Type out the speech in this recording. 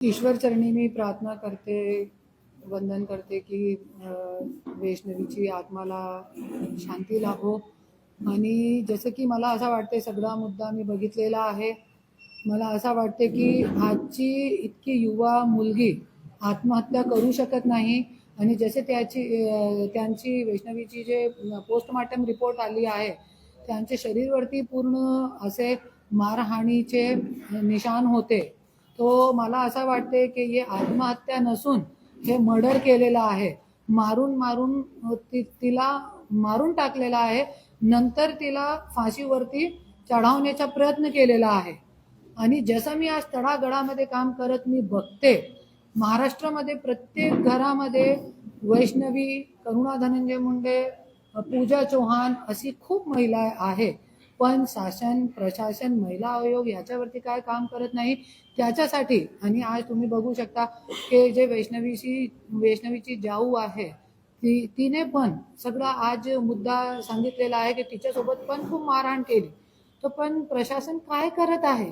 ईश्वर चरणी मी प्रार्थना करते, वंदन करते की वैष्णवीची आत्माला शांती लाभो. आणि जसं की मला असं वाटते, सगळा मुद्दा मी बघितलेला आहे. मला असं वाटते की आजची इतकी युवा मुलगी आत्महत्या करू शकत नाही. आणि जसे त्यांची वैष्णवीची जे पोस्टमॉर्टम रिपोर्ट आली आहे, त्यांच्या शरीरवरती पूर्ण असे मारहाणीचे निशाण होते. तो मला असं वाटते की हे आत्महत्या नसून हे मर्डर केलेलं आहे. मारून मारून तिला मारून टाकलेला आहे. नंतर तिला फाशीवरती चढवण्याचा प्रयत्न केलेला आहे. आणि जसं मी आज तळागाळामध्ये काम करत मी बघते, महाराष्ट्रामध्ये प्रत्येक घरामध्ये वैष्णवी, करुणा धनंजय मुंडे, पूजा चौहान अशी खूप महिला आहे. पण शासन, प्रशासन, महिला आयोग याच्यावरती काय काम करत नाही त्याच्यासाठी. आणि आज तुम्ही बघू शकता की जे वैष्णवीची जाऊ आहे, तिने पण सगळा आज मुद्दा सांगितलेला आहे की तिच्यासोबत पण खूप मारहाण केली. तो पण प्रशासन काय करत आहे?